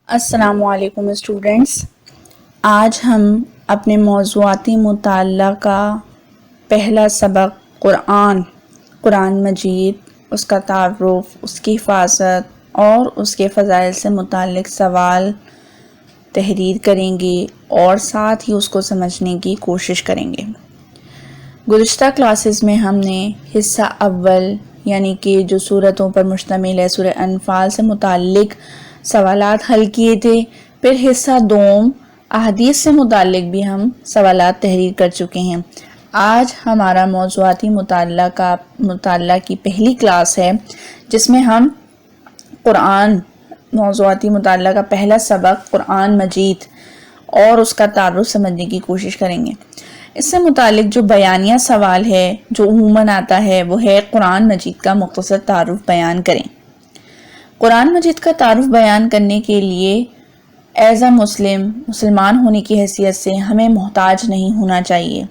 السلام علیکم اسٹوڈنٹس، آج ہم اپنے موضوعاتی مطالعہ کا پہلا سبق قرآن مجید، اس کا تعارف، اس کی حفاظت اور اس کے فضائل سے متعلق سوال تحریر کریں گے اور ساتھ ہی اس کو سمجھنے کی کوشش کریں گے۔ گزشتہ کلاسز میں ہم نے حصہ اول یعنی کہ جو سورتوں پر مشتمل ہے سورہ انفال سے متعلق سوالات حل کیے تھے، پھر حصہ دوم احادیث سے متعلق بھی ہم سوالات تحریر کر چکے ہیں۔ آج ہمارا موضوعاتی مطالعہ کی پہلی کلاس ہے جس میں ہم موضوعاتی مطالعہ کا پہلا سبق قرآن مجید اور اس کا تعارف سمجھنے کی کوشش کریں گے۔ اس سے متعلق جو بیانیہ سوال ہے جو عموماً آتا ہے وہ ہے قرآن مجید کا مختصر تعارف بیان کریں۔ قرآن مجید کا تعارف بیان کرنے کے لیے ایز اے مسلمان ہونے کی حیثیت سے ہمیں محتاج نہیں ہونا چاہیے۔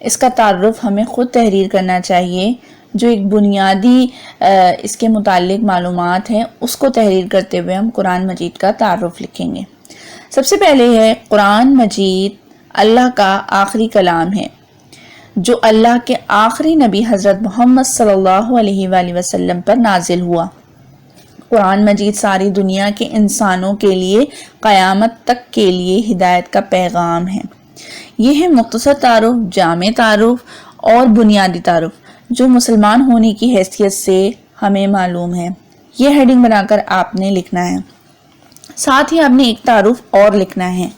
اس کا تعارف ہمیں خود تحریر کرنا چاہیے۔ جو ایک بنیادی اس کے متعلق معلومات ہیں اس کو تحریر کرتے ہوئے ہم قرآن مجید کا تعارف لکھیں گے۔ سب سے پہلے ہے قرآن مجید اللہ کا آخری کلام ہے جو اللہ کے آخری نبی حضرت محمد صلی اللہ علیہ وآلہ وسلم پر نازل ہوا۔ قرآن مجید ساری دنیا کے انسانوں کے لیے قیامت تک کے لیے ہدایت کا پیغام ہے۔ یہ ہے مختصر تعارف، جامع تعارف اور بنیادی تعارف جو مسلمان ہونے کی حیثیت سے ہمیں معلوم ہے۔ یہ ہیڈنگ بنا کر آپ نے لکھنا ہے۔ ساتھ ہی آپ نے ایک تعارف اور لکھنا ہے۔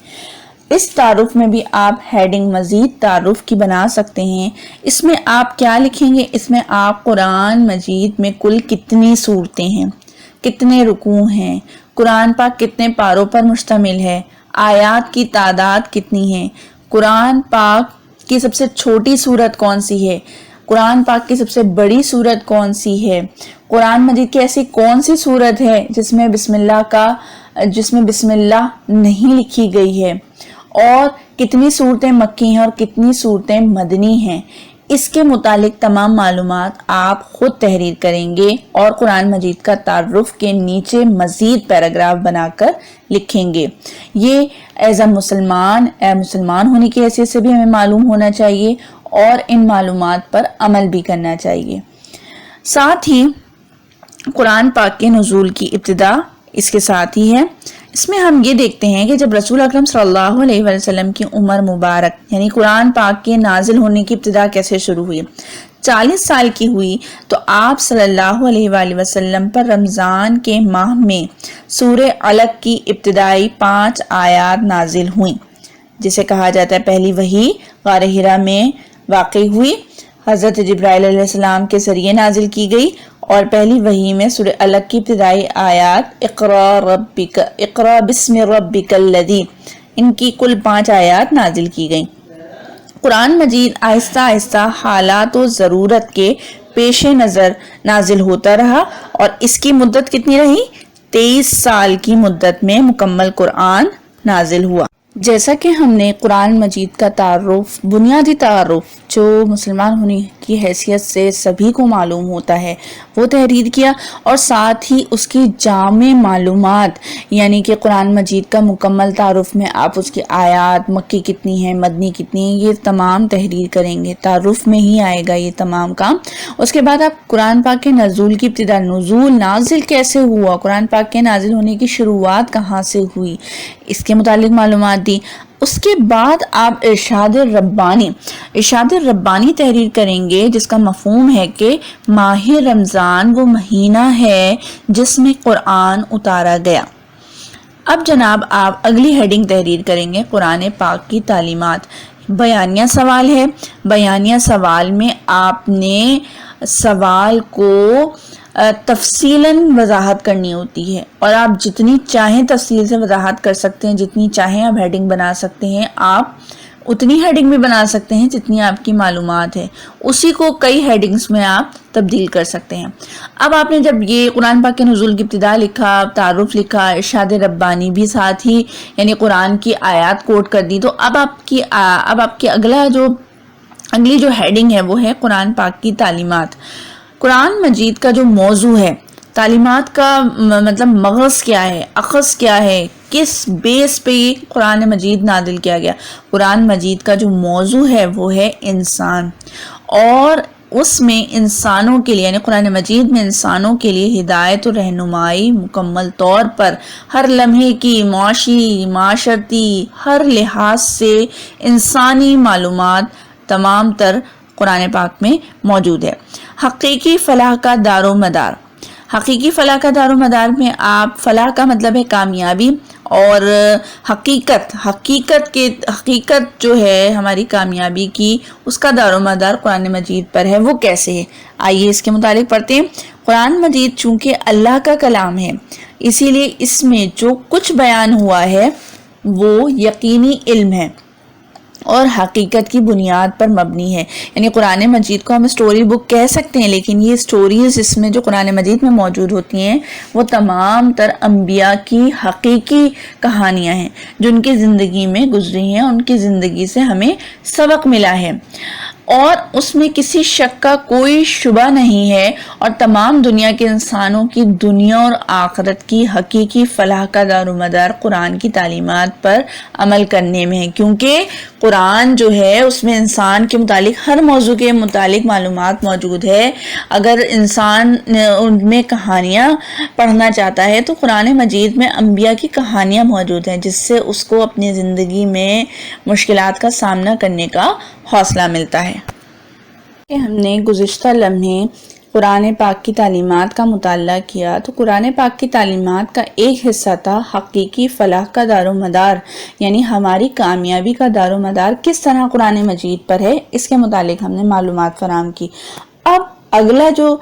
اس تعارف میں بھی آپ ہیڈنگ مزید تعارف کی بنا سکتے ہیں۔ اس میں آپ کیا لکھیں گے؟ اس میں آپ قرآن مجید میں کل کتنی سورتیں ہیں، کتنے رکوع ہیں، قرآن پاک کتنے پاروں پر مشتمل ہے، آیات کی تعداد کتنی ہے، قرآن پاک کی سب سے چھوٹی سورت کون سی ہے، قرآن پاک کی سب سے بڑی سورت کون سی ہے، قرآن مجید کی ایسی کون سی سورت ہے جس میں بسم اللہ نہیں لکھی گئی ہے، اور کتنی صورتیں مکی ہیں اور کتنی صورتیں مدنی ہیں۔ اس کے متعلق تمام معلومات آپ خود تحریر کریں گے اور قرآن مجید کا تعارف کے نیچے مزید پیراگراف بنا کر لکھیں گے۔ یہ ایز اے مسلمان ہونے کی حیثیت سے بھی ہمیں معلوم ہونا چاہیے اور ان معلومات پر عمل بھی کرنا چاہیے۔ ساتھ ہی قرآن پاک کے نزول کی ابتدا اس کے ساتھ ہی ہے۔ اس میں ہم یہ دیکھتے ہیں کہ جب رسول اکرم صلی اللہ علیہ وسلم کی عمر مبارک یعنی قرآن پاک کے نازل ہونے کی ابتدا کیسے شروع ہوئی، 40 سال کی ہوئی تو آپ صلی اللہ علیہ وآلہ وسلم پر رمضان کے ماہ میں سورہ علق کی ابتدائی 5 آیات نازل ہوئیں، جسے کہا جاتا ہے پہلی وحی غار حرا میں واقع ہوئی، حضرت جبرائیل علیہ السلام کے ذریعے نازل کی گئی، اور پہلی وحی میں سورہ علق کی ابتدائی آیات اقرا بسم ربک الذی، ان کی کل 5 آیات نازل کی گئیں۔ قرآن مجید آہستہ آہستہ حالات و ضرورت کے پیش نظر نازل ہوتا رہا اور اس کی مدت کتنی رہی؟ 23 سال کی مدت میں مکمل قرآن نازل ہوا۔ جیسا کہ ہم نے قرآن مجید کا تعارف، بنیادی تعارف جو مسلمان ہونے کی حیثیت سے سبھی کو معلوم ہوتا ہے وہ تحریر کیا، اور ساتھ ہی اس کی جامع معلومات یعنی کہ قرآن مجید کا مکمل تعارف میں آپ اس کی آیات مکی کتنی ہیں، مدنی کتنی ہیں، یہ تمام تحریر کریں گے۔ تعارف میں ہی آئے گا یہ تمام کام۔ اس کے بعد آپ قرآن پاک کے نزول کی ابتدا، نازل کیسے ہوا، قرآن پاک کے نازل ہونے کی شروعات کہاں سے ہوئی، اس کے متعلق معلومات دی۔ اس کے بعد آپ ارشاد ربانی تحریر کریں گے جس کا مفہوم ہے کہ ماہ رمضان وہ مہینہ ہے جس میں قرآن اتارا گیا۔ اب جناب آپ اگلی ہیڈنگ تحریر کریں گے قرآن پاک کی تعلیمات۔ بیانیہ سوال ہے۔ بیانیہ سوال میں آپ نے سوال کو تفصیلاً وضاحت کرنی ہوتی ہے، اور آپ جتنی چاہیں تفصیل سے وضاحت کر سکتے ہیں، جتنی چاہیں آپ ہیڈنگ بنا سکتے ہیں، آپ اتنی ہیڈنگ بھی بنا سکتے ہیں جتنی آپ کی معلومات ہے، اسی کو کئی ہیڈنگز میں آپ تبدیل کر سکتے ہیں۔ اب آپ نے جب یہ قرآن پاک کے نزول کی ابتدا لکھا، تعارف لکھا، ارشاد ربانی بھی ساتھ ہی یعنی قرآن کی آیات کوٹ کر دی، تو اب آپ کی اگلی جو ہیڈنگ ہے وہ ہے قرآن پاک کی تعلیمات۔ قرآن مجید کا جو موضوع ہے تعلیمات کا مطلب مغز کیا ہے، اخذ کیا ہے، کس بیس پہ یہ قرآن مجید نازل کیا گیا؟ قرآن مجید کا جو موضوع ہے وہ ہے انسان، اور اس میں انسانوں کے لیے یعنی قرآن مجید میں انسانوں کے لیے ہدایت و رہنمائی مکمل طور پر ہر لمحے کی معاشی، معاشرتی، ہر لحاظ سے انسانی معلومات تمام تر قرآن پاک میں موجود ہے۔ حقیقی فلاح کا دار و مدار، حقیقی فلاح کا دار و مدار میں آپ، فلاح کا مطلب ہے کامیابی، اور حقیقت جو ہے ہماری کامیابی کی، اس کا دار و مدار قرآن مجید پر ہے۔ وہ کیسے ہے؟ آئیے اس کے متعلق پڑھتے ہیں۔ قرآن مجید چونکہ اللہ کا کلام ہے، اسی لیے اس میں جو کچھ بیان ہوا ہے وہ یقینی علم ہے اور حقیقت کی بنیاد پر مبنی ہے۔ یعنی قرآن مجید کو ہم اسٹوری بک کہہ سکتے ہیں، لیکن یہ اسٹوریز اس میں جو قرآن مجید میں موجود ہوتی ہیں وہ تمام تر انبیاء کی حقیقی کہانیاں ہیں جو ان کی زندگی میں گزری ہیں، ان کی زندگی سے ہمیں سبق ملا ہے، اور اس میں کسی شک کا کوئی شبہ نہیں ہے، اور تمام دنیا کے انسانوں کی دنیا اور آخرت کی حقیقی فلاح کا دار و مدار قرآن کی تعلیمات پر عمل کرنے میں ہے، کیونکہ قرآن جو ہے اس میں انسان کے متعلق ہر موضوع کے متعلق معلومات موجود ہے۔ اگر انسان ان میں کہانیاں پڑھنا چاہتا ہے تو قرآن مجید میں انبیاء کی کہانیاں موجود ہیں، جس سے اس کو اپنی زندگی میں مشکلات کا سامنا کرنے کا حوصلہ ملتا ہے۔ ہم نے گزشتہ لمحے قرآن پاک کی تعلیمات کا مطالعہ کیا تو قرآن پاک کی تعلیمات کا ایک حصہ تھا حقیقی فلاح کا دار و مدار، یعنی ہماری کامیابی کا دار و مدار کس طرح قرآن مجید پر ہے، اس کے متعلق ہم نے معلومات فراہم کی۔ اب اگلا جو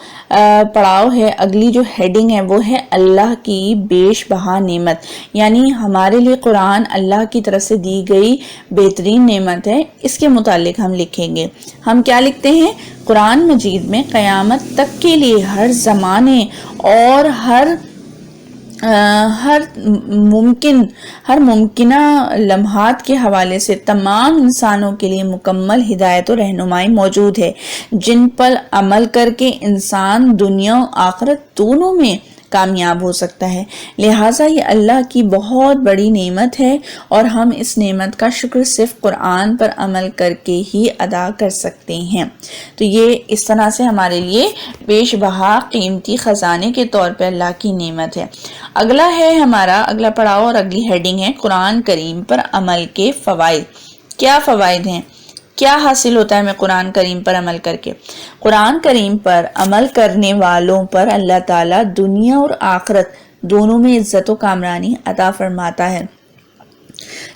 پڑاؤ ہے، اگلی جو ہیڈنگ ہے وہ ہے اللہ کی بیش بہا نعمت، یعنی ہمارے لیے قرآن اللہ کی طرف سے دی گئی بہترین نعمت ہے۔ اس کے متعلق ہم لکھیں گے۔ ہم کیا لکھتے ہیں؟ قرآن مجید میں قیامت تک کے لیے ہر زمانے اور ہر ممکنہ لمحات کے حوالے سے تمام انسانوں کے لیے مکمل ہدایت و رہنمائی موجود ہے، جن پر عمل کر کے انسان دنیا و آخرت دونوں میں کامیاب ہو سکتا ہے۔ لہٰذا یہ اللہ کی بہت بڑی نعمت ہے، اور ہم اس نعمت کا شکر صرف قرآن پر عمل کر کے ہی ادا کر سکتے ہیں۔ تو یہ اس طرح سے ہمارے لیے بیش بہا قیمتی خزانے کے طور پہ اللہ کی نعمت ہے۔ اگلا ہے ہمارا اگلا پڑاؤ اور اگلی ہیڈنگ ہے قرآن کریم پر عمل کے فوائد۔ کیا فوائد ہیں؟ کیا حاصل ہوتا ہے ہمیں قرآن کریم پر عمل کر کے؟ قرآن کریم پر عمل کرنے والوں پر اللہ تعالیٰ دنیا اور آخرت دونوں میں عزت و کامرانی عطا فرماتا ہے۔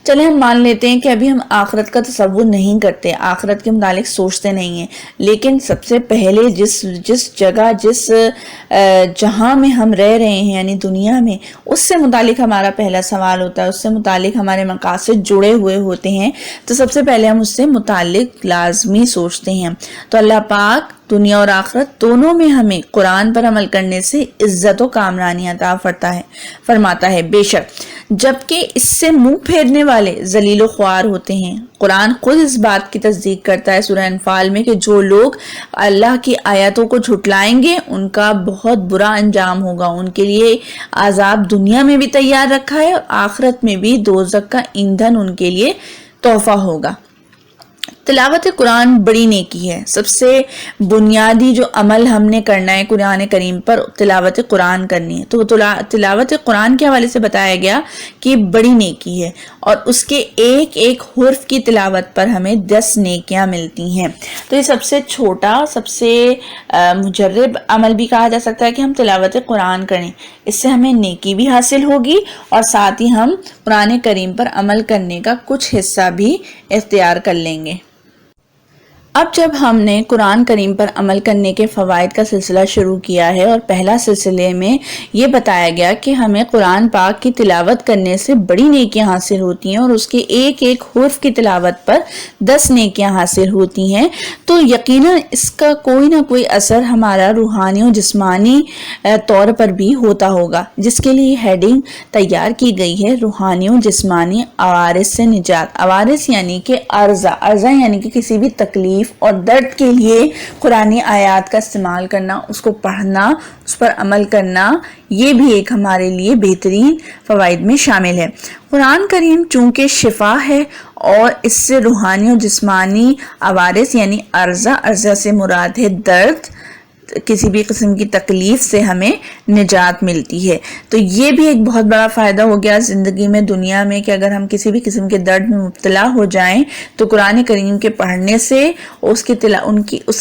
چلے ہم مان لیتے ہیں کہ ابھی ہم آخرت کا تصور نہیں کرتے، آخرت کے متعلق سوچتے نہیں ہیں، لیکن سب سے پہلے جس جگہ جس جہاں میں ہم رہ رہے ہیں یعنی دنیا میں، اس سے متعلق ہمارا پہلا سوال ہوتا ہے، اس سے متعلق ہمارے مقاصد جڑے ہوئے ہوتے ہیں، تو سب سے پہلے ہم اس سے متعلق لازمی سوچتے ہیں۔ تو اللہ پاک دنیا اور آخرت دونوں میں ہمیں قرآن پر عمل کرنے سے عزت و کامرانی عطا فرماتا ہے، بے شک، جبکہ اس سے منہ پھیرنے والے ذلیل و خوار ہوتے ہیں۔ قرآن خود اس بات کی تصدیق کرتا ہے سورہ انفال میں کہ جو لوگ اللہ کی آیاتوں کو جھٹلائیں گے ان کا بہت برا انجام ہوگا، ان کے لیے عذاب دنیا میں بھی تیار رکھا ہے اور آخرت میں بھی دوزخ کا ایندھن ان کے لیے تحفہ ہوگا۔ تلاوت قرآن بڑی نیکی ہے۔ سب سے بنیادی جو عمل ہم نے کرنا ہے قرآن کریم پر تلاوت قرآن کرنی ہے، تو تلاوت قرآن کے حوالے سے بتایا گیا کہ بڑی نیکی ہے، اور اس کے ایک ایک حرف کی تلاوت پر ہمیں 10 نیکیاں ملتی ہیں۔ تو یہ سب سے چھوٹا، سب سے مجرب عمل بھی کہا جا سکتا ہے کہ ہم تلاوت قرآن کریں، اس سے ہمیں نیکی بھی حاصل ہوگی اور ساتھ ہی ہم قرآن کریم پر عمل کرنے کا کچھ حصہ بھی اختیار کر لیں گے۔ اب جب ہم نے قرآن کریم پر عمل کرنے کے فوائد کا سلسلہ شروع کیا ہے، اور پہلا سلسلے میں یہ بتایا گیا کہ ہمیں قرآن پاک کی تلاوت کرنے سے بڑی نیکیاں حاصل ہوتی ہیں اور اس کے ایک ایک حرف کی تلاوت پر 10 نیکیاں حاصل ہوتی ہیں، تو یقیناً اس کا کوئی نہ کوئی اثر ہمارا روحانی اور جسمانی طور پر بھی ہوتا ہوگا، جس کے لیے ہیڈنگ تیار کی گئی ہے روحانی اور جسمانی عوارض سے نجات۔ عوارض یعنی کہ عرضہ یعنی کہ کسی بھی تکلیف تکلیف اور درد کے لیے قرآنی آیات کا استعمال کرنا، اس کو پڑھنا، اس پر عمل کرنا، یہ بھی ایک ہمارے لیے بہترین فوائد میں شامل ہے۔ قرآن کریم چونکہ شفا ہے اور اس سے روحانی اور جسمانی عوارض یعنی عرضہ سے مراد ہے درد، کسی بھی قسم کی تکلیف سے ہمیں نجات ملتی ہے۔ تو یہ بھی ایک بہت بڑا فائدہ ہو گیا زندگی میں، دنیا میں، کہ اگر ہم کسی بھی قسم کے درد میں مبتلا ہو جائیں تو قرآن کریم کے پڑھنے سے، اس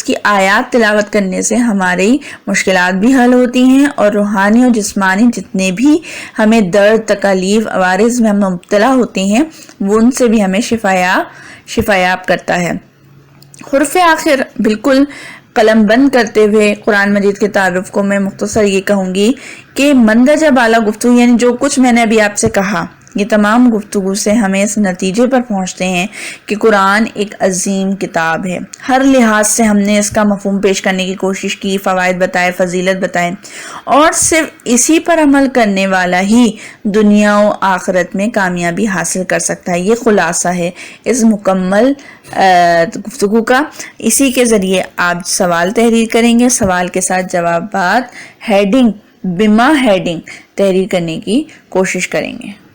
کی آیات تلاوت کرنے سے ہماری مشکلات بھی حل ہوتی ہیں، اور روحانی اور جسمانی جتنے بھی ہمیں درد، تکالیف، عوارض میں ہم مبتلا ہوتے ہیں، وہ ان سے بھی ہمیں شفایاب کرتا ہے۔ حرف آخر بالکل قلم بند کرتے ہوئے قرآن مجید کے تعارف کو میں مختصر یہ کہوں گی کہ مندرجہ بالا گفتگو یعنی جو کچھ میں نے ابھی آپ سے کہا، یہ تمام گفتگو سے ہمیں اس نتیجے پر پہنچتے ہیں کہ قرآن ایک عظیم کتاب ہے۔ ہر لحاظ سے ہم نے اس کا مفہوم پیش کرنے کی کوشش کی، فوائد بتائے، فضیلت بتائے، اور صرف اسی پر عمل کرنے والا ہی دنیا و آخرت میں کامیابی حاصل کر سکتا ہے۔ یہ خلاصہ ہے اس مکمل گفتگو کا۔ اسی کے ذریعے آپ سوال تحریر کریں گے، سوال کے ساتھ جوابات ہیڈنگ بما ہیڈنگ تحریر کرنے کی کوشش کریں گے۔